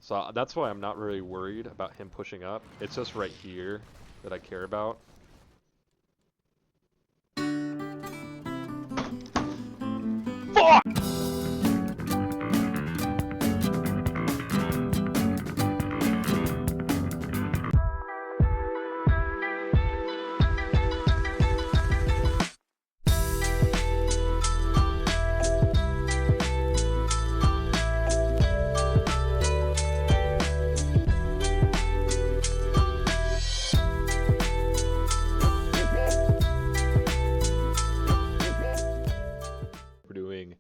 So that's why I'm not really worried about him pushing up. It's just right here that I care about. Fuck! We're doing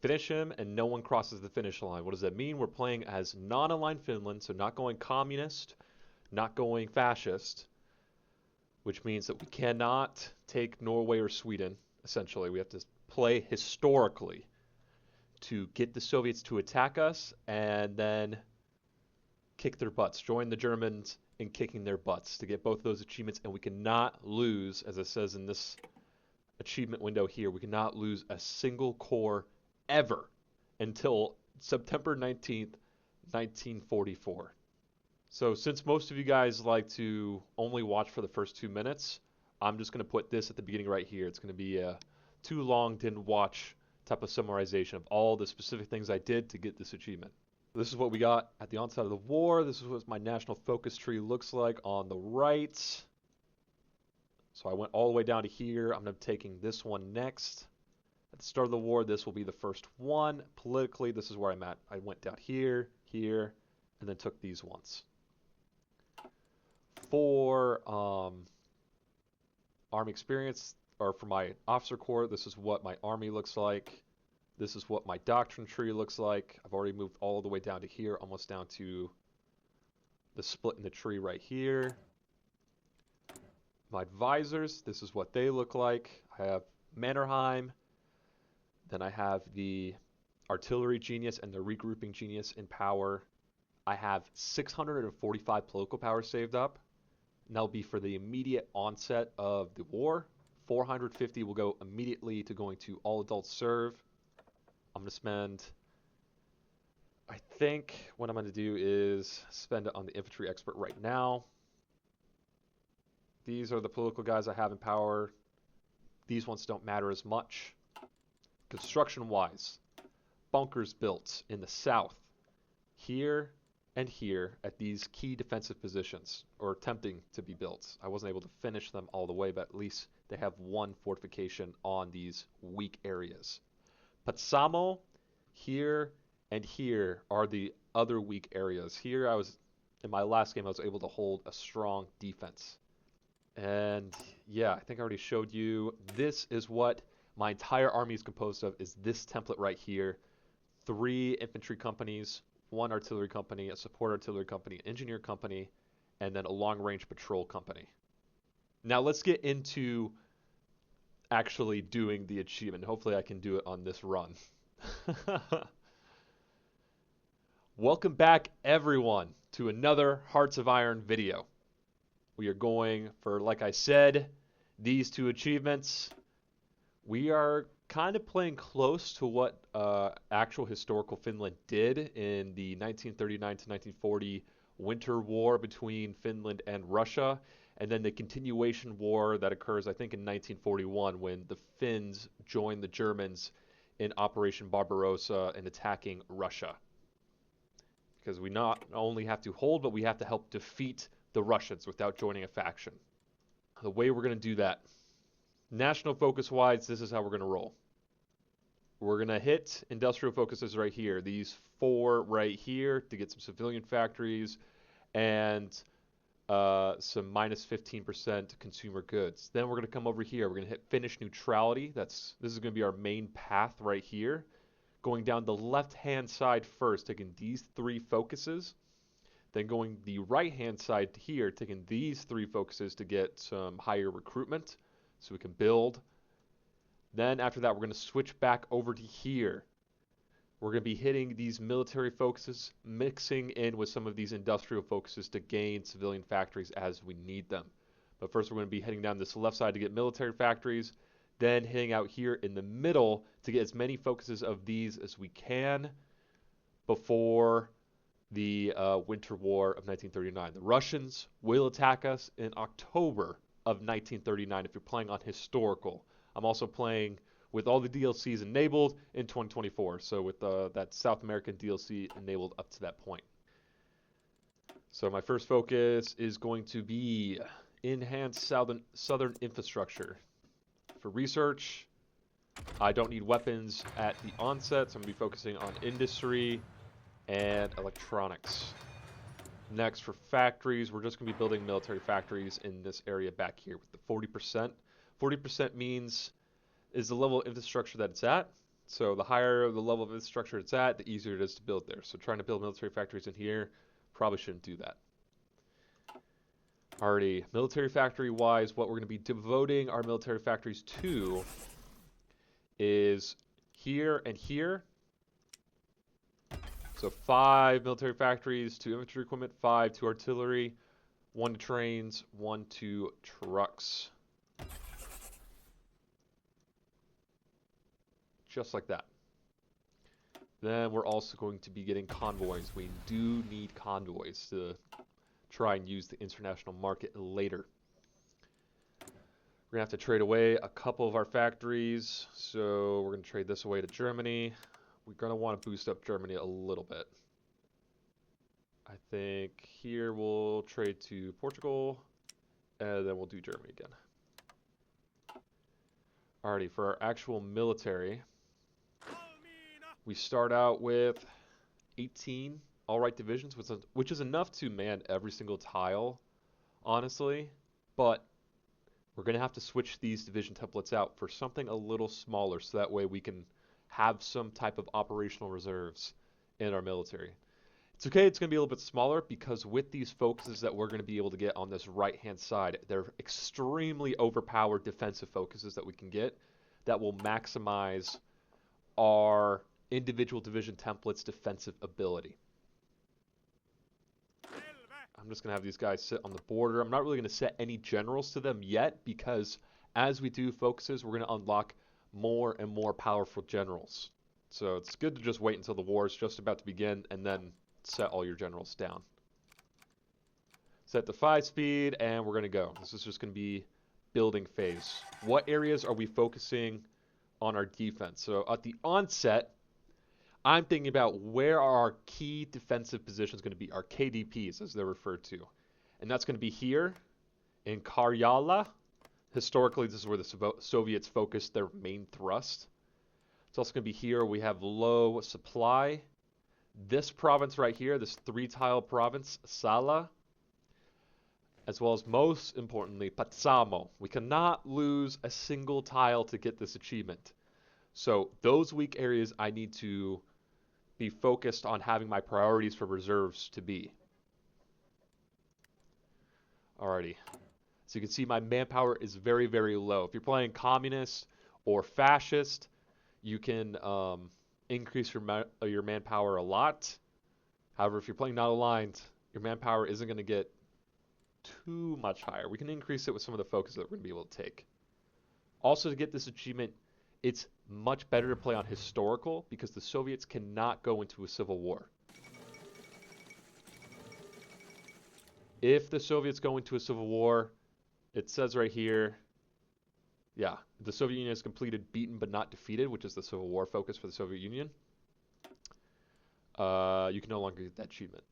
finish him and no one crosses the finish line. What does that mean? We're playing as non-aligned Finland, so not going communist, not going fascist, which means that we cannot take Norway or Sweden, essentially. We have to play historically to get the Soviets to attack us and then kick their butts, join the Germans in kicking their butts to get both of those achievements. And we cannot lose, as it says in this achievement window here, we cannot lose a single core ever until September 19th, 1944. So since most of you guys like to only watch for the first 2 minutes, I'm just going to put this at the beginning right here. It's going to be a too long, didn't watch type of summarization of all the specific things I did to get this achievement. This is what we got at the onset of the war. This is what my national focus tree looks like on the right. So I went all the way down to here. I'm going to be taking this one next. At the start of the war, this will be the first one. Politically, this is where I'm at. I went down here, here, and then took these ones. For Army experience, or for my officer corps, this is what my army looks like. This is what my doctrine tree looks like. I've already moved all the way down to here, almost down to the split in the tree right here. My advisors, this is what they look like. I have Mannerheim. Then I have the artillery genius and the regrouping genius in power. I have 645 political power saved up. And that'll be for the immediate onset of the war. 450 will go immediately to going to all adults serve. I'm going to spend, I think what I'm going to do is spend it on the infantry expert right now. These are the political guys I have in power. These ones don't matter as much. Construction-wise, bunkers built in the south, here and here at these key defensive positions, or attempting to be built. I wasn't able to finish them all the way, but at least they have one fortification on these weak areas. Patsamo, here and here are the other weak areas. Here in my last game, I was able to hold a strong defense. And yeah, I think I already showed you. This is what my entire army is composed of, is this template right here. 3 infantry companies, 1 artillery company, a support artillery company, engineer company, and then a long-range patrol company. Now let's get into actually doing the achievement. Hopefully I can do it on this run. Welcome back, everyone, to another Hearts of Iron video. We are going for, like I said, these 2 achievements. We are kind of playing close to what actual historical Finland did in the 1939 to 1940 winter war between Finland and Russia, and then the continuation war that occurs, I think, in 1941 when the Finns joined the Germans in Operation Barbarossa and attacking Russia. Because we not only have to hold, but we have to help defeat the Russians without joining a faction. The way we're going to do that, national focus wise, this is how we're going to roll. We're going to hit industrial focuses right here, these 4 right here, to get some civilian factories and some minus 15% consumer goods. Then we're going to come over here. We're going to hit Finnish neutrality. This is going to be our main path right here. Going down the left-hand side first, taking these 3 focuses. Then going the right-hand side here, taking these 3 focuses to get some higher recruitment so we can build. Then after that, we're going to switch back over to here. We're going to be hitting these military focuses, mixing in with some of these industrial focuses to gain civilian factories as we need them. But first, we're going to be heading down this left side to get military factories, then hitting out here in the middle to get as many focuses of these as we can before the Winter War of 1939. The Russians will attack us in October of 1939 if you're playing on historical. I'm also playing with all the DLCs enabled in 2024, so with that South American DLC enabled up to that point. So my first focus is going to be enhanced southern infrastructure. For research, I don't need weapons at the onset, so I'm going to be focusing on industry and electronics. Next, for factories, we're just going to be building military factories in this area back here with the 40%. 40% means is the level of infrastructure that it's at. So the higher the level of infrastructure it's at, the easier it is to build there. So trying to build military factories in here, probably shouldn't do that. Alrighty, military factory wise, what we're going to be devoting our military factories to is here and here. So 5 military factories, 2 infantry equipment, 5 to artillery, 1 to trains, 1 to trucks. Just like that. Then we're also going to be getting convoys. We do need convoys to try and use the international market later. We're going to have to trade away a couple of our factories. So we're going to trade this away to Germany. We're going to want to boost up Germany a little bit. I think here we'll trade to Portugal, and then we'll do Germany again. Alrighty, for our actual military, we start out with 18 all-right divisions, which is enough to man every single tile, honestly, but we're going to have to switch these division templates out for something a little smaller so that way we can have some type of operational reserves in our military. It's okay, it's going to be a little bit smaller because with these focuses that we're going to be able to get on this right-hand side, they're extremely overpowered defensive focuses that we can get that will maximize our individual division templates' defensive ability. I'm just going to have these guys sit on the border. I'm not really going to set any generals to them yet because as we do focuses, we're going to unlock more and more powerful generals. So it's good to just wait until the war is just about to begin and then set all your generals down. Set the 5 speed and we're going to go. This is just going to be building phase. What areas are we focusing on our defense? So at the onset, I'm thinking about where are our key defensive positions going to be, our KDPs as they're referred to. And that's going to be here in Karyala. Historically, this is where the Soviets focused their main thrust. It's also going to be here we have low supply. This province right here, this 3-tile province, Sala, as well as most importantly, Patsamo. We cannot lose a single tile to get this achievement. So those weak areas I need to be focused on having my priorities for reserves to be. Alrighty. So you can see my manpower is very, very low. If you're playing communist or fascist, you can increase your manpower a lot. However, if you're playing not aligned, your manpower isn't going to get too much higher. We can increase it with some of the focuses that we're going to be able to take. Also, to get this achievement, it's much better to play on historical because the Soviets cannot go into a civil war. If the Soviets go into a civil war, it says right here, yeah, the Soviet Union has completed beaten but not defeated, which is the Civil War focus for the Soviet Union. You can no longer get that achievement.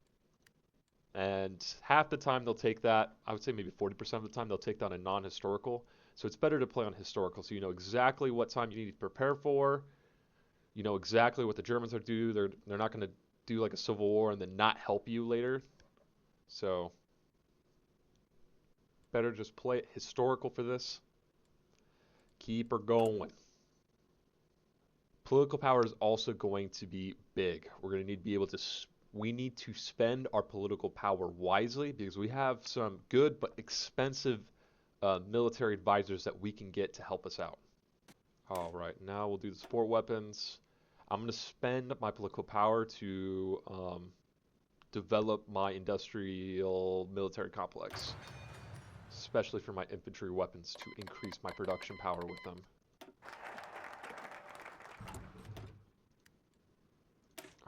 And half the time they'll take that, I would say maybe 40% of the time they'll take that on non-historical. So it's better to play on historical so you know exactly what time you need to prepare for. You know exactly what the Germans are do. They're not going to do like a civil war and then not help you later. So better just play it historical for this. Keep her going. Political power is also going to be big. We're going to need to be able to we need to spend our political power wisely because we have some good but expensive military advisors that we can get to help us out. All right, now we'll do the support weapons. I'm going to spend my political power to develop my industrial military complex, especially for my infantry weapons to increase my production power with them.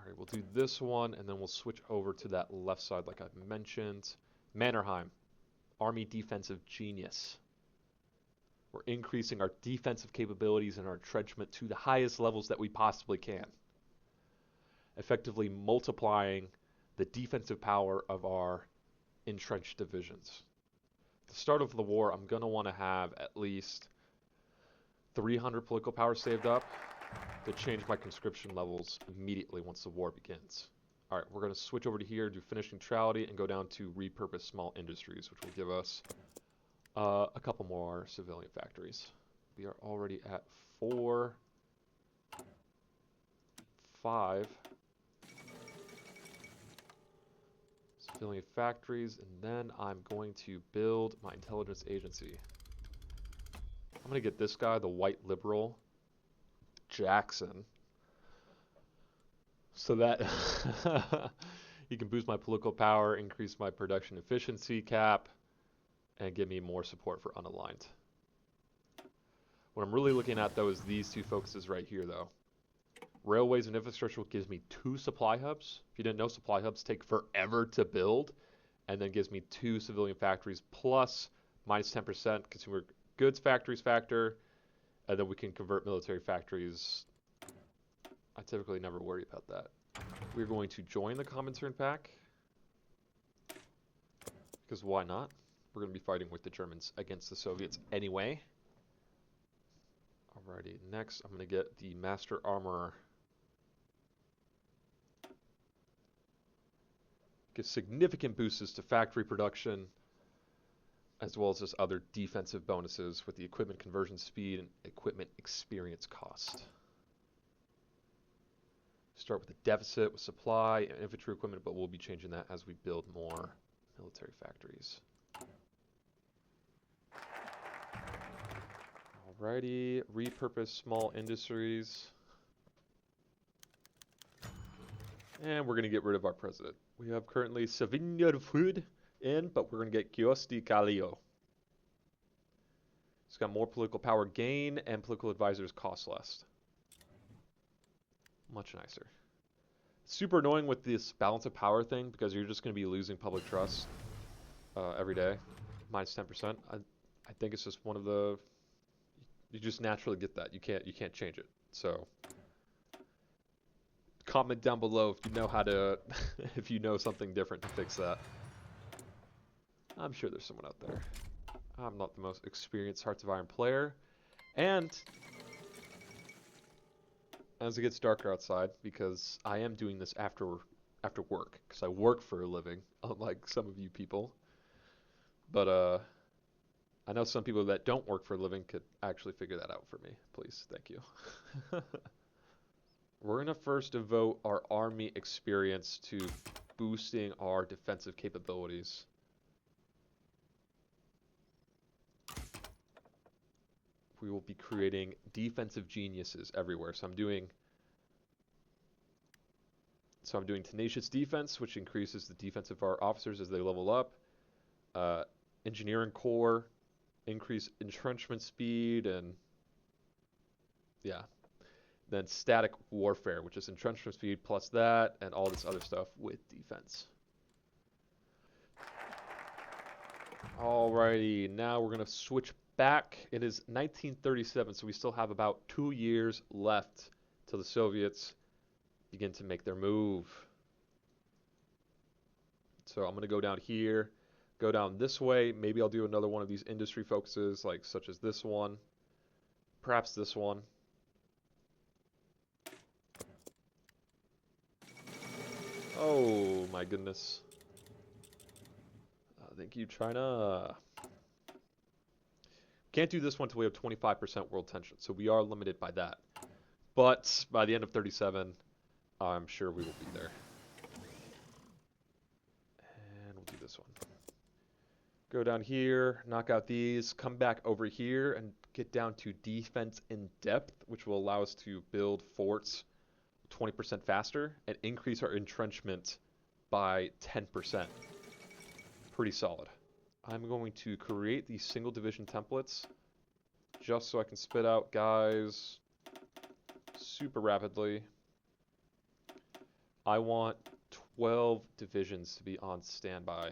Alright, we'll do this one, and then we'll switch over to that left side like I mentioned. Mannerheim, Army Defensive Genius. We're increasing our defensive capabilities and our entrenchment to the highest levels that we possibly can. Effectively multiplying the defensive power of our entrenched divisions. At the start of the war, I'm going to want to have at least 300 political power saved up to change my conscription levels immediately once the war begins. Alright, we're going to switch over to here, do Finnish neutrality, and go down to repurpose small industries, which will give us a couple more civilian factories. We are already at 4, 5 civilian factories, and then I'm going to build my intelligence agency. I'm going to get this guy, the white liberal, Jackson, so that he can boost my political power, increase my production efficiency cap, and give me more support for unaligned. What I'm really looking at, though, is these two focuses right here, though. Railways and infrastructure gives me 2 supply hubs. If you didn't know, supply hubs take forever to build, and then gives me 2 civilian factories plus minus 10% consumer goods factories factor, and then we can convert military factories. I typically never worry about that. We're going to join the Comintern Pact, because why not? We're going to be fighting with the Germans against the Soviets anyway. Alrighty, next I'm going to get the Master Armorer. Give significant boosts to factory production, as well as just other defensive bonuses with the equipment conversion speed and equipment experience cost. Start with a deficit with supply and infantry equipment, but we'll be changing that as we build more military factories. Alrighty, repurpose small industries. And we're going to get rid of our president. We have currently Savinor Food in, but we're going to get Kiosti Kallio. It's got more political power gain, and political advisors cost less. Much nicer. Super annoying with this balance of power thing, because you're just going to be losing public trust every day. Minus 10%. I think it's just one of the... You just naturally get that. You can't change it. So comment down below if you know how to if you know something different to fix that. I'm sure there's someone out there. I'm not the most experienced Hearts of Iron player, and as it gets darker outside, because I am doing this after work, because I work for a living, unlike some of you people. But I know some people that don't work for a living could actually figure that out for me. Please, thank you. We're going to first devote our army experience to boosting our defensive capabilities. We will be creating defensive geniuses everywhere. So I'm doing tenacious defense, which increases the defense of our officers as they level up. Engineering core, increase entrenchment speed, and yeah. Then static warfare, which is entrenchment speed plus that, and all this other stuff with defense. Alrighty, now we're going to switch back. It is 1937, so we still have about 2 years left till the Soviets begin to make their move. So I'm going to go down here, go down this way. Maybe I'll do another one of these industry focuses, like such as this one, perhaps this one. Oh my goodness. Thank you, China. Can't do this one until we have 25% world tension, so we are limited by that. But by the end of 37, I'm sure we will be there. And we'll do this one. Go down here, knock out these, come back over here, and get down to defense in depth, which will allow us to build forts 20% faster and increase our entrenchment by 10%. Pretty solid. I'm going to create these single division templates just so I can spit out guys super rapidly. I want 12 divisions to be on standby.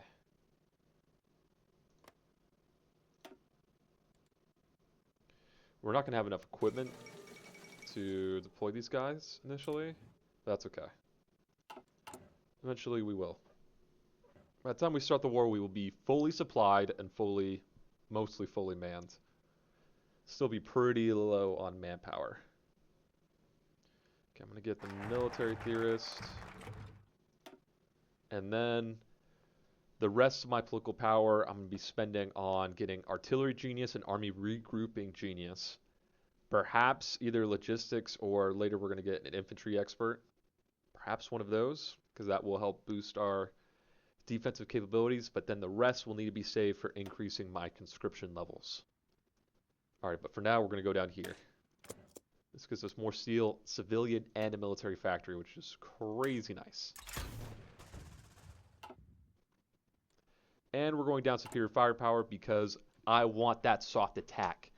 We're not going to have enough equipment to deploy these guys initially. That's okay. Eventually we will. By the time we start the war, we will be fully supplied and mostly fully manned. Still be pretty low on manpower. Okay, I'm going to get the military theorist. And then the rest of my political power, I'm going to be spending on getting artillery genius and army regrouping genius. Perhaps either logistics or later we're going to get an infantry expert. Perhaps one of those, because that will help boost our defensive capabilities, but then the rest will need to be saved for increasing my conscription levels. Alright, but for now we're going to go down here. This gives us more steel, civilian, and a military factory, which is crazy nice. And we're going down superior firepower because I want that soft attack.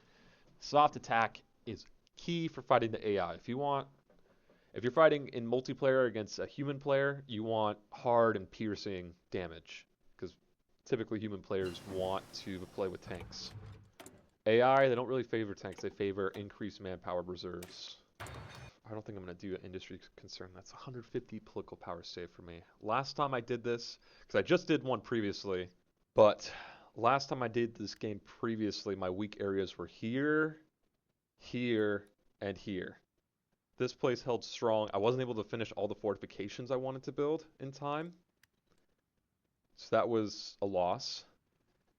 Soft attack is key for fighting the AI. If you're fighting in multiplayer against a human player, you want hard and piercing damage, because typically human players want to play with tanks. AI, they don't really favor tanks, they favor increased manpower reserves. I don't think I'm going to do an industry concern. That's 150 political power saved for me. Last time I did this, because I just did one previously, but last time I did this game previously, my weak areas were here, here, and here. This place held strong. I wasn't able to finish all the fortifications I wanted to build in time. So that was a loss.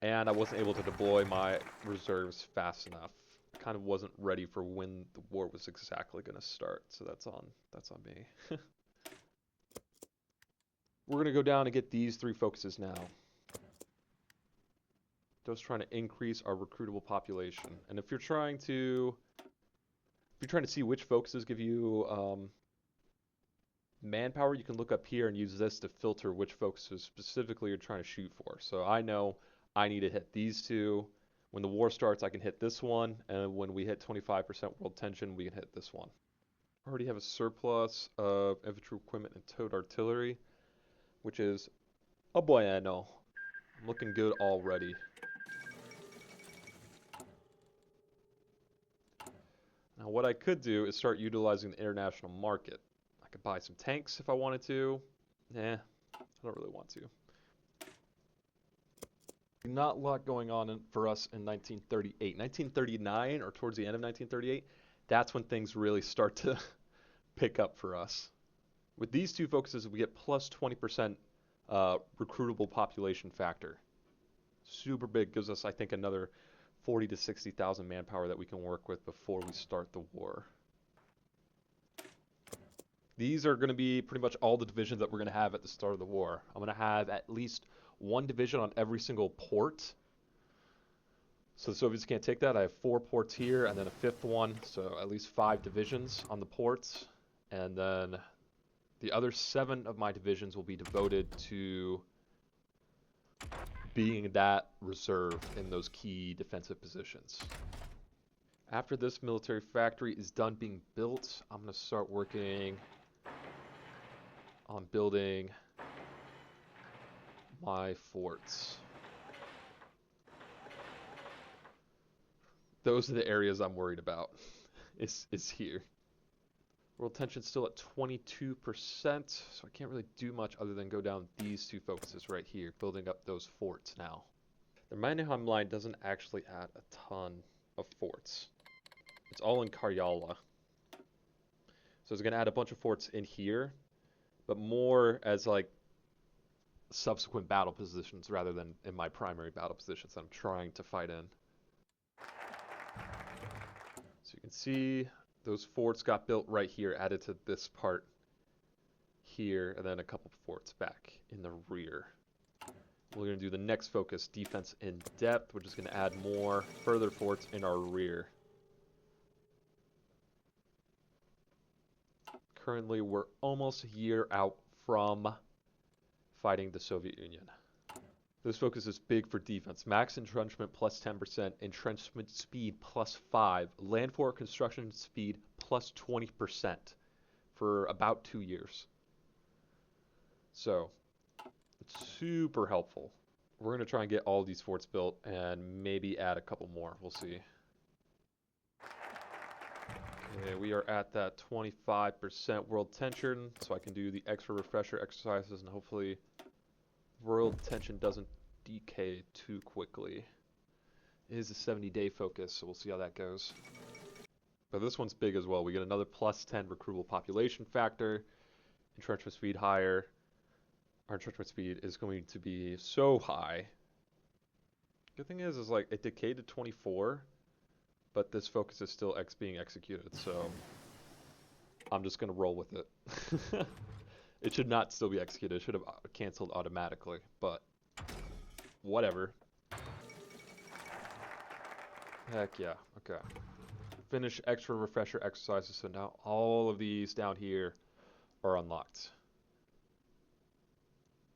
And I wasn't able to deploy my reserves fast enough. I kind of wasn't ready for when the war was exactly going to start. So that's on me. We're going to go down and get these 3 focuses now. Just trying to increase our recruitable population. And if you're trying to see which focuses give you manpower, you can look up here and use this to filter which focuses specifically you're trying to shoot for. So I know I need to hit these 2. When the war starts, I can hit this one, and when we hit 25% world tension, we can hit this one. I already have a surplus of infantry equipment and towed artillery, which is a bueno. I'm looking good already. Now what I could do is start utilizing the international market. I could buy some tanks if I wanted to. I don't really want to. Not a lot going on for us in 1938. 1939, or towards the end of 1938, that's when things really start to pick up for us. With these 2 focuses, we get plus 20% recruitable population factor. Super big, gives us, I think, another 40 to 60,000 manpower that we can work with before we start the war. These are going to be pretty much all the divisions that we're going to have at the start of the war. I'm going to have at least 1 division on every single port. So the Soviets can't take that. I have 4 ports here and then a 5th one, so at least 5 divisions on the ports. And then the other 7 of my divisions will be devoted to being that reserve in those key defensive positions. After this military factory is done being built, I'm going to start working on building my forts. Those are the areas I'm worried about. is here. World tension's still at 22%, so I can't really do much other than go down these 2 focuses right here, building up those forts now. The Mannerheim line doesn't actually add a ton of forts. It's all in Karyala. So it's going to add a bunch of forts in here, but more as like subsequent battle positions rather than in my primary battle positions that I'm trying to fight in. So you can see those forts got built right here, added to this part here, and then a couple forts back in the rear. We're going to do the next focus, defense in depth, which is going to add more further forts in our rear. Currently, we're almost a year out from fighting the Soviet Union. This focus is big for defense. Max entrenchment plus 10%, entrenchment speed plus 5, land fort construction speed plus 20% for about 2 years. So, it's super helpful. We're going to try and get all these forts built and maybe add a couple more. We'll see. Okay, we are at that 25% world tension, so I can do the extra refresher exercises and hopefully world tension doesn't decay too quickly. It is a 70-day focus, so we'll see how that goes. But this one's big as well. We get another plus 10 recruitable population factor, entrenchment speed higher. Our entrenchment speed is going to be so high. Good thing is like it decayed to 24, but this focus is still being executed, so I'm just going to roll with it. It should not still be executed. It should have canceled automatically, but whatever. Heck yeah, okay. Finish extra refresher exercises, so now all of these down here are unlocked.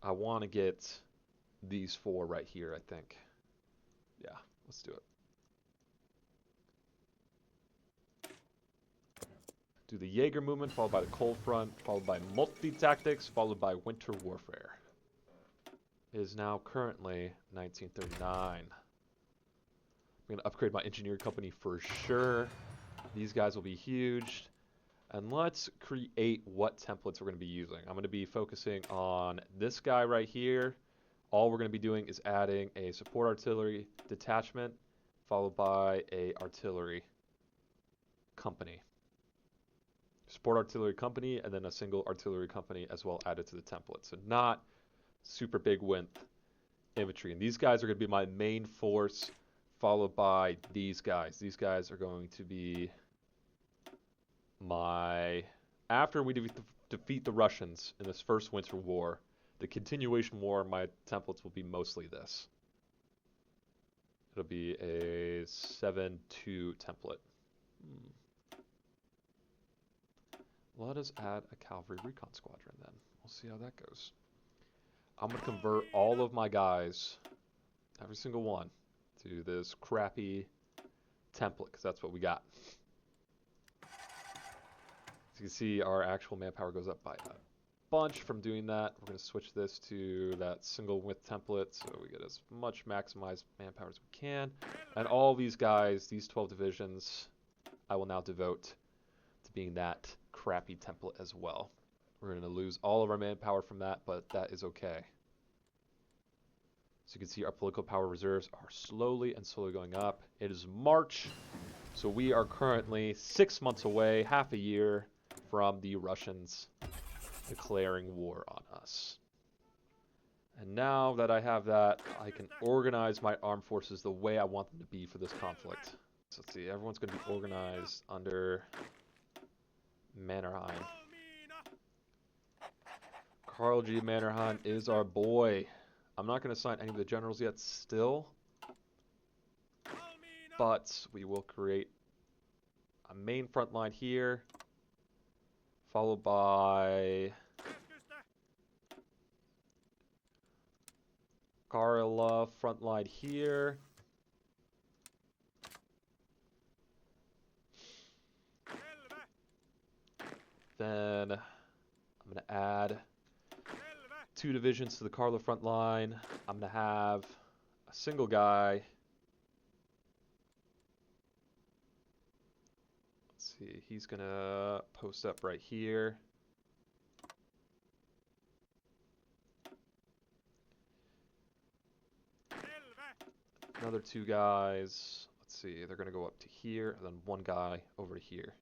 I want to get these 4 right here, I think. Yeah, let's do it. Do the Jaeger movement, followed by the Cold Front, followed by multi-tactics, followed by winter warfare. It is now currently 1939. I'm going to upgrade my engineer company for sure. These guys will be huge. And let's create what templates we're going to be using. I'm going to be focusing on this guy right here. All we're going to be doing is adding a support artillery detachment, followed by a artillery company. Support artillery company, and then a single artillery company as well added to the template. So not super big width infantry. And these guys are going to be my main force, followed by these guys. These guys are going to be my... After we defeat the Russians in this first Winter War, the continuation war, my templates will be mostly this. It'll be a 7-2 template. Let us add a cavalry recon squadron then. We'll see how that goes. I'm going to convert all of my guys, every single one, to this crappy template, because that's what we got. As you can see, our actual manpower goes up by a bunch from doing that. We're going to switch this to that single width template, so we get as much maximized manpower as we can. And all these guys, these 12 divisions, I will now devote to being that crappy template as well. We're going to lose all of our manpower from that, but that is okay. So you can see our political power reserves are slowly and slowly going up. It is March, so we are currently 6 months away, half a year, from the Russians declaring war on us. And now that I have that, I can organize my armed forces the way I want them to be for this conflict. So let's see, everyone's going to be organized under Mannerheim. Carl G. Mannerheim is our boy. I'm not going to assign any of the generals yet still, but we will create a main front line here, followed by Karla front line here. Then I'm going to add 2 divisions to the Karla front line. I'm going to have a single guy. Let's see, he's going to post up right here. Another 2 guys. Let's see, they're going to go up to here, and then 1 guy over to here.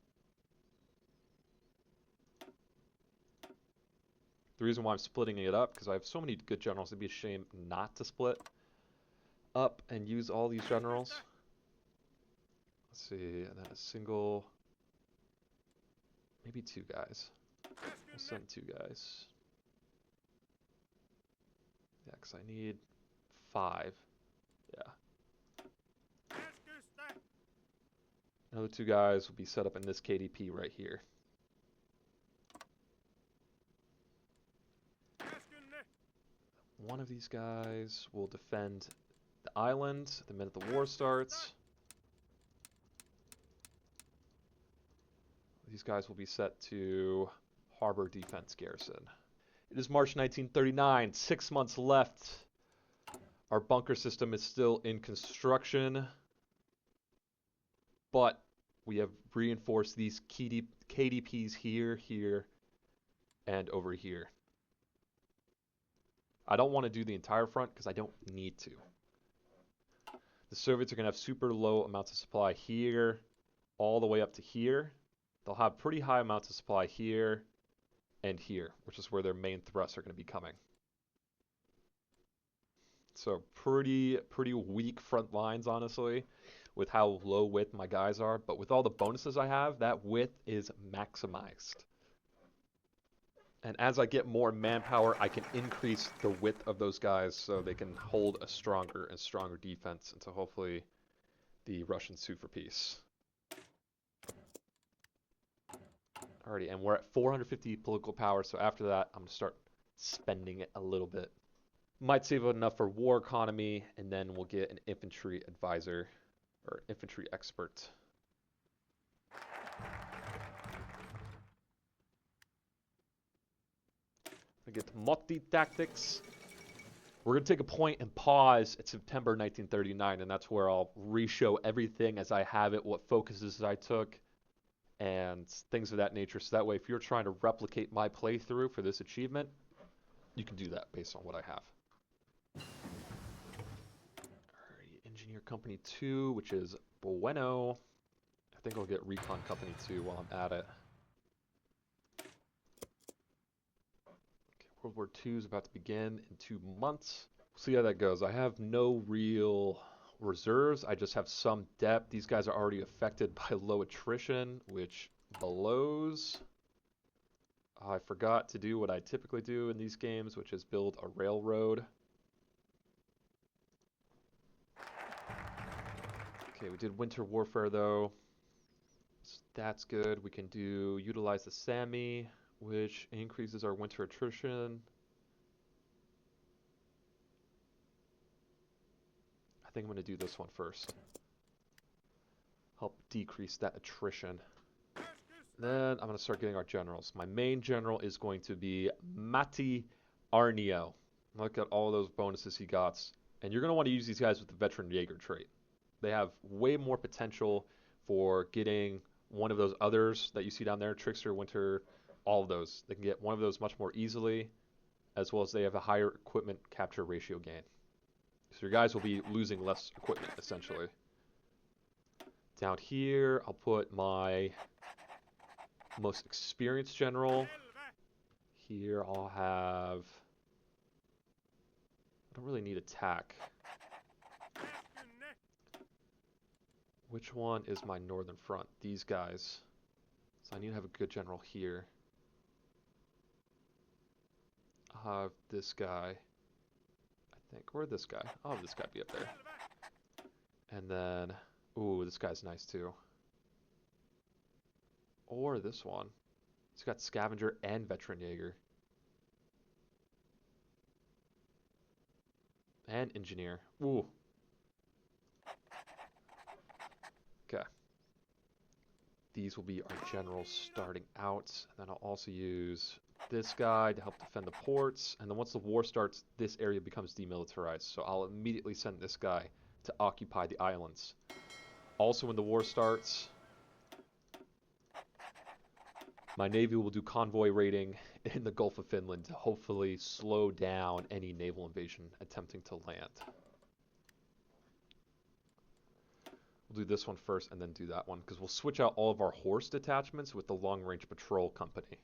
The reason why I'm splitting it up, because I have so many good generals, it'd be a shame not to split up and use all these generals. Let's see, and then a single, maybe 2 guys. We'll send 2 guys. Yeah, because I need 5. Yeah. Another 2 guys will be set up in this KDP right here. One of these guys will defend the island the minute the war starts. These guys will be set to harbor defense garrison. It is March 1939, 6 months left. Our bunker system is still in construction, but we have reinforced these KDPs here, here, and over here. I don't want to do the entire front because I don't need to. The Soviets are going to have super low amounts of supply here, all the way up to here. They'll have pretty high amounts of supply here and here, which is where their main thrusts are going to be coming. So pretty weak front lines, honestly, with how low width my guys are. But with all the bonuses I have, that width is maximized. And as I get more manpower, I can increase the width of those guys so they can hold a stronger and stronger defense until hopefully the Russians sue for peace. Alrighty, and we're at 450 political power, so after that, I'm going to start spending it a little bit. Might save enough for war economy, and then we'll get an infantry advisor, or infantry expert. We get Motti tactics. We're going to take a point and pause at September 1939, and that's where I'll re-show everything as I have it, what focuses I took, and things of that nature. So that way, if you're trying to replicate my playthrough for this achievement, you can do that based on what I have. Alright, Engineer Company 2, which is bueno. I think I'll get Recon Company 2 while I'm at it. World War II is about to begin in 2 months. We'll see how that goes. I have no real reserves. I just have some depth. These guys are already affected by low attrition, which blows. I forgot to do what I typically do in these games, which is build a railroad. Okay, we did winter warfare though. So that's good. We can utilize the SAMI, which increases our winter attrition. I think I'm going to do this one first. Help decrease that attrition. Then I'm going to start getting our generals. My main general is going to be Matti Arnio. Look at all those bonuses he got. And you're going to want to use these guys with the veteran Jaeger trait. They have way more potential for getting one of those others that you see down there, Trickster, Winter, all of those. They can get one of those much more easily, as well as they have a higher equipment capture ratio gain. So your guys will be losing less equipment, essentially. Down here, I'll put my most experienced general. Here I'll have... I don't really need attack. Which one is my northern front? These guys. So I need to have a good general here. I'll have this guy. I think. Where'd this guy? I'll have this guy be up there. And then... Ooh, this guy's nice too. Or this one. He's got Scavenger and Veteran Jaeger. And Engineer. Ooh. Okay. These will be our generals starting out. And then I'll also use this guy to help defend the ports. And then once the war starts, this area becomes demilitarized. So I'll immediately send this guy to occupy the islands. Also, when the war starts, my navy will do convoy raiding in the Gulf of Finland to hopefully slow down any naval invasion attempting to land. We'll do this one first and then do that one, because we'll switch out all of our horse detachments with the long-range patrol company.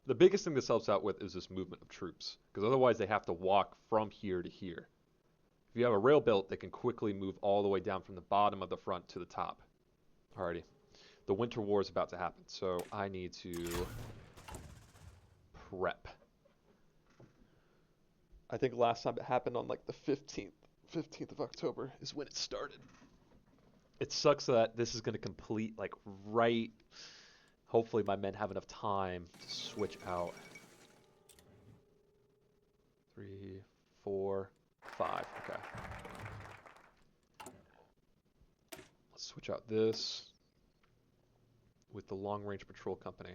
The biggest thing this helps out with is this movement of troops, because otherwise they have to walk from here to here. If you have a rail built, they can quickly move all the way down from the bottom of the front to the top. Alrighty. The winter war is about to happen, so I need to prep. I think last time it happened on like the 15th of October is when it started. It sucks that this is going to complete like right. Hopefully my men have enough time to switch out. 3, 4, 5. Okay. Let's switch out this with the long-range patrol company.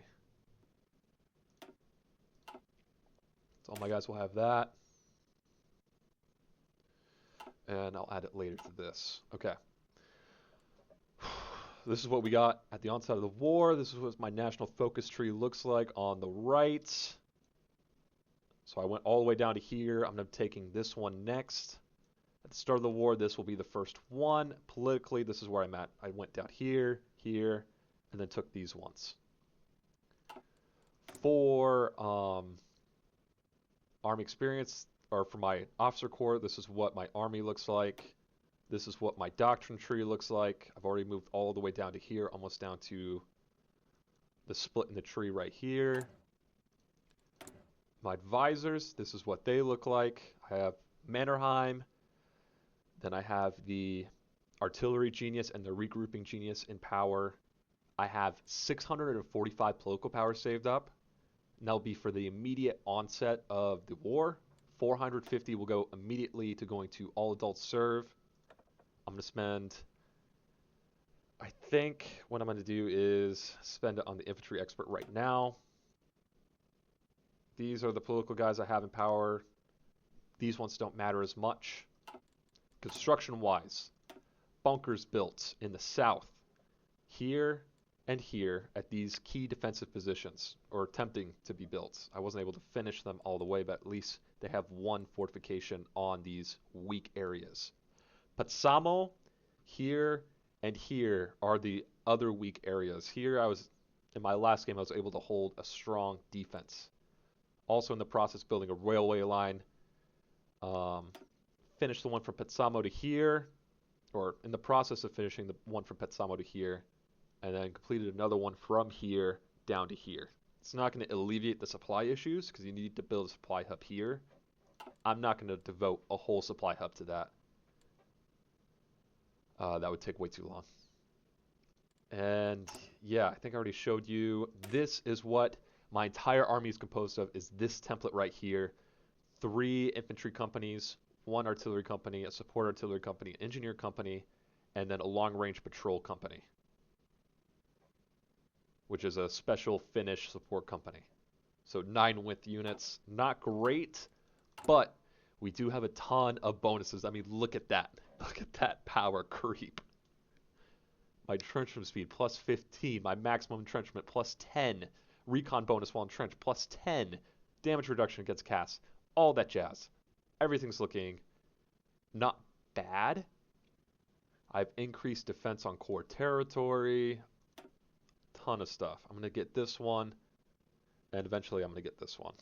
So all my guys will have that. And I'll add it later to this. Okay. This is what we got at the onset of the war. This is what my national focus tree looks like on the right. So I went all the way down to here. I'm going to be taking this one next. At the start of the war, this will be the first one. Politically, this is where I'm at. I went down here, here, and then took these ones. For Army experience, or for my officer corps, this is what my army looks like. This is what my doctrine tree looks like. I've already moved all the way down to here, almost down to the split in the tree right here. My advisors, this is what they look like. I have Mannerheim. Then I have the artillery genius and the regrouping genius in power. I have 645 political power saved up. And that'll be for the immediate onset of the war. 450 will go immediately to going to all adults serve. I'm going to spend, I think what I'm going to do is spend it on the infantry expert right now. These are the political guys I have in power. These ones don't matter as much. Construction-wise, bunkers built in the south, here and here at these key defensive positions, or attempting to be built. I wasn't able to finish them all the way, but at least they have one fortification on these weak areas. Patsamo, here and here are the other weak areas. Here in my last game, I was able to hold a strong defense. Also in the process building a railway line. Finished the one from Patsamo to here, or in the process of finishing the one from Patsamo to here, and then completed another one from here down to here. It's not going to alleviate the supply issues because you need to build a supply hub here. I'm not going to devote a whole supply hub to that. That would take way too long. And yeah, I think I already showed you. This is what my entire army is composed of, is this template right here. 3 infantry companies, 1 artillery company, a support artillery company, an engineer company, and then a long-range patrol company, which is a special Finnish support company. So 9 width units, not great, but we do have a ton of bonuses. I mean, look at that. Look at that power creep. My entrenchment speed plus 15, my maximum entrenchment plus 10, recon bonus while entrenched plus 10, damage reduction against cast, all that jazz. Everything's looking not bad. I've increased defense on core territory. Ton of stuff. I'm going to get this one, and eventually I'm going to get this one.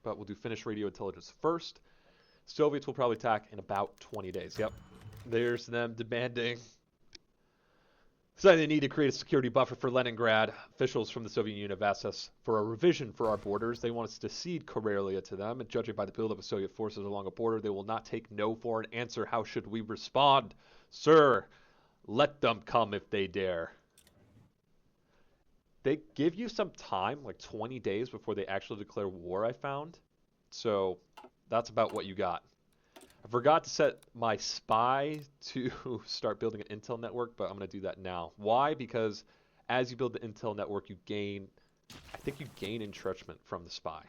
But we'll do Finnish radio intelligence first. Soviets will probably attack in about 20 days. Yep. There's them demanding. So they need to create a security buffer for Leningrad. Officials from the Soviet Union have asked us for a revision for our borders. They want us to cede Karelia to them, and judging by the buildup of Soviet forces along a border, they will not take no for an answer. How should we respond? Sir, let them come if they dare. They give you some time, like 20 days before they actually declare war, I found. So that's about what you got. I forgot to set my spy to start building an intel network, but I'm going to do that now. Why? Because as you build the intel network, you gain, I think you gain entrenchment from the spy.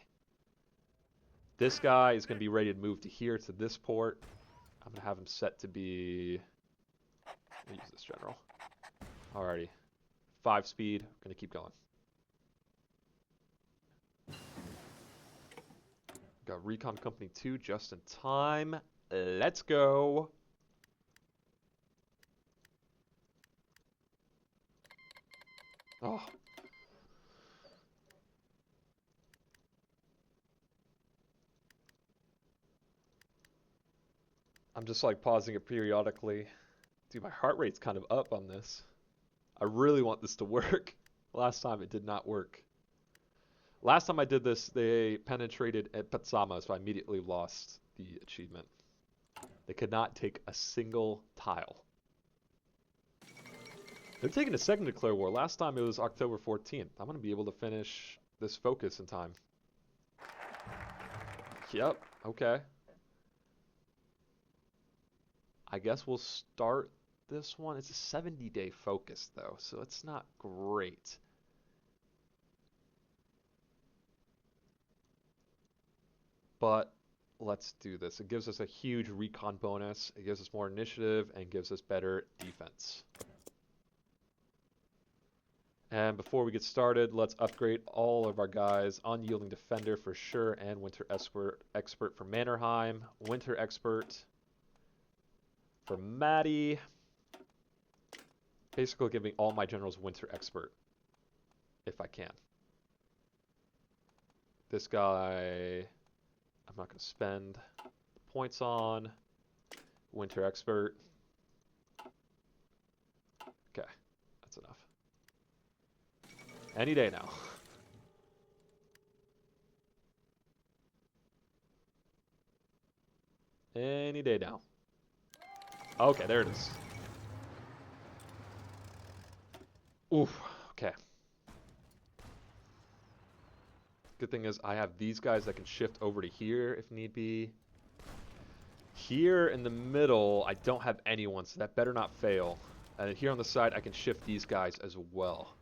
This guy is going to be ready to move to here, to this port. I'm going to have him set to be, let me use this general. Alrighty. 5 speed, I'm going to keep going. Got Recon Company 2 just in time. Let's go. Oh. I'm just like pausing it periodically. Dude, my heart rate's kind of up on this. I really want this to work. Last time it did not work. Last time I did this, they penetrated at Patsama, so I immediately lost the achievement. They could not take a single tile. They're taking a second declare war. Last time it was October 14th. I'm going to be able to finish this focus in time. Yep, okay. I guess we'll start this one. It's a 70-day focus, though, so it's not great. but let's do this. It gives us a huge recon bonus. It gives us more initiative and gives us better defense. And before we get started, let's upgrade all of our guys. Unyielding Defender for sure, and Winter Expert for Mannerheim. Winter Expert for Maddie. Basically giving all my generals Winter Expert, if I can. This guy, I'm not going to spend points on. Winter Expert. Okay, that's enough. Any day now. Any day now. Okay, there it is. Oof, okay. Good thing is I have these guys that can shift over to here if need be. Here in the middle, I don't have anyone, so that better not fail. And here on the side, I can shift these guys as well.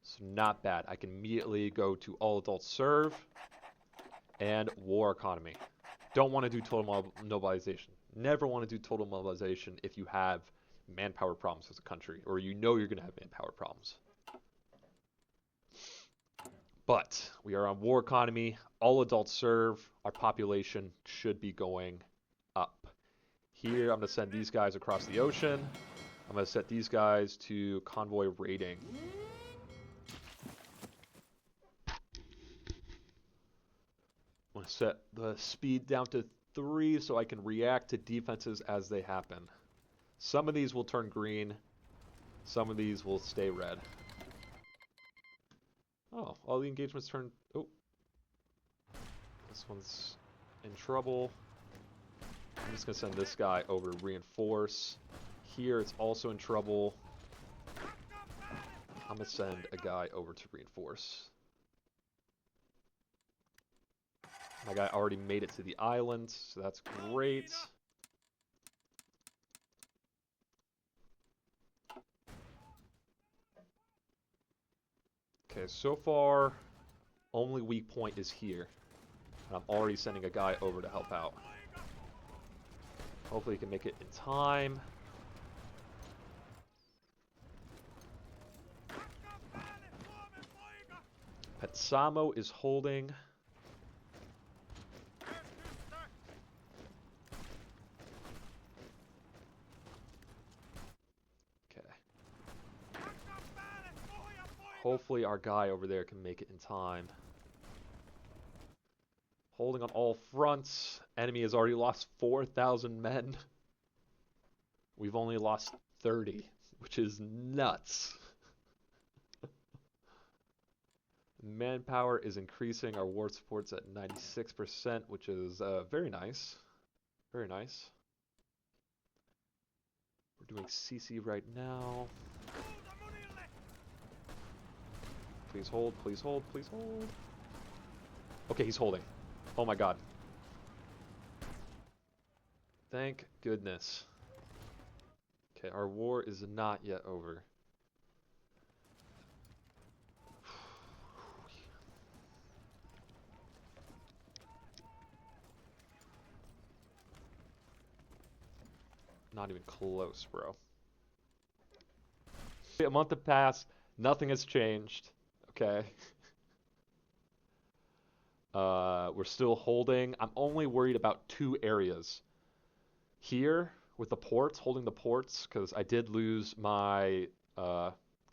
So not bad. I can immediately go to all adults serve and war economy. Don't want to do total mobilization. Never want to do total mobilization if you have manpower problems as a country, or you know you're going to have manpower problems. But we are on war economy. All adults serve. Our population should be going up. Here, I'm going to send these guys across the ocean. I'm going to set these guys to convoy raiding. I'm going to set the speed down to 3 so I can react to defenses as they happen. Some of these will turn green. Some of these will stay red. Oh, all the engagements turn... Oh. This one's in trouble. I'm just going to send this guy over to reinforce. Here it's also in trouble. I'm going to send a guy over to reinforce. My guy already made it to the island, so that's great. Okay, so far, only weak point is here. And I'm already sending a guy over to help out. Hopefully he can make it in time. Petsamo is holding. Hopefully our guy over there can make it in time. Holding on all fronts. Enemy has already lost 4,000 men. We've only lost 30, which is nuts. Manpower is increasing. Our war support's at 96%, which is very nice. Very nice. We're doing CC right now. Please hold, please hold, please hold. Okay, he's holding. Oh my god. Thank goodness. Okay, our war is not yet over. Not even close, bro. A month have passed. Nothing has changed. Okay. We're still holding. I'm only worried about 2 areas. Here, with the ports, holding the ports, because I did lose my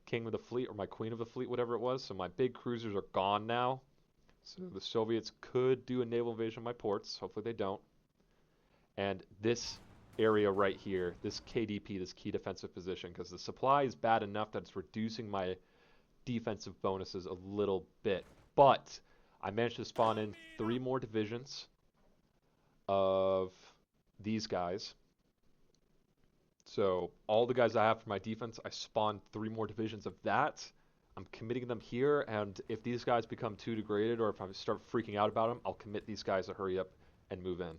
king of the fleet, or my queen of the fleet, whatever it was. So my big cruisers are gone now. So the Soviets could do a naval invasion of my ports. Hopefully they don't. And this area right here, this KDP, this key defensive position, because the supply is bad enough that it's reducing my defensive bonuses a little bit. But I managed to spawn in 3 more divisions of these guys. So all the guys I have for my defense, I spawned 3 more divisions of that. I'm committing them here, and if these guys become too degraded, or if I start freaking out about them, I'll commit these guys to hurry up and move in.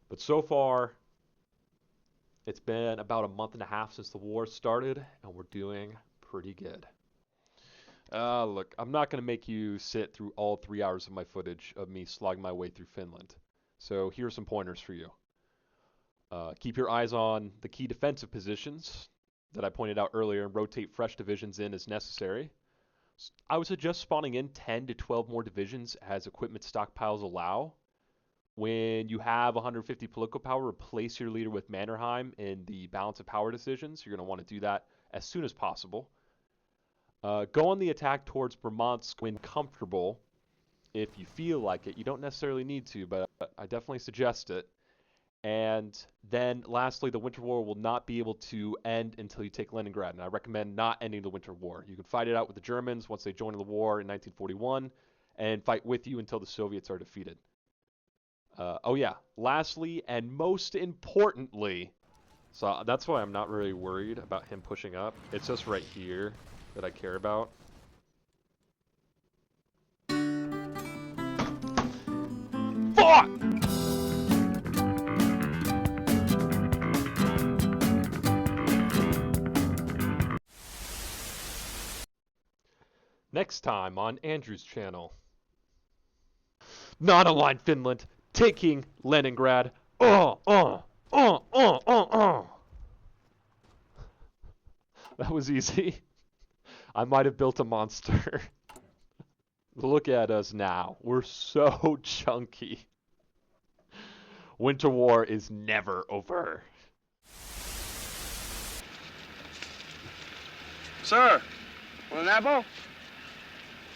But so far, it's been about a month and a half since the war started, and we're doing pretty good. Look, I'm not going to make you sit through all 3 hours of my footage of me slogging my way through Finland. So here's some pointers for you. Keep your eyes on the key defensive positions that I pointed out earlier and rotate fresh divisions in as necessary. I would suggest spawning in 10 to 12 more divisions as equipment stockpiles allow. When you have 150 political power, replace your leader with Mannerheim in the balance of power decisions. You're going to want to do that as soon as possible. Go on the attack towards Brahmansk when comfortable if you feel like it. You don't necessarily need to, but I definitely suggest it. And then lastly, the Winter War will not be able to end until you take Leningrad, and I recommend not ending the Winter War. You can fight it out with the Germans once they join the war in 1941, and fight with you until the Soviets are defeated. Oh yeah, lastly and most importantly, so that's why I'm not really worried about him pushing up. It's just right here that I care about. Fuck! Next time on Andrew's channel. Non-Aligned Finland taking Leningrad. That was easy. I might have built a monster. Look at us now. We're so chunky. Winter War is never over. Sir, want an apple?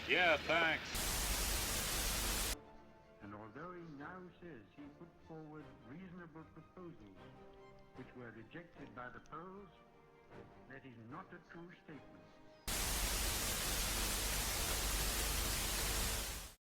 Yeah, thanks. And although he now says he put forward reasonable proposals which were rejected by the Poles, that is not a true statement.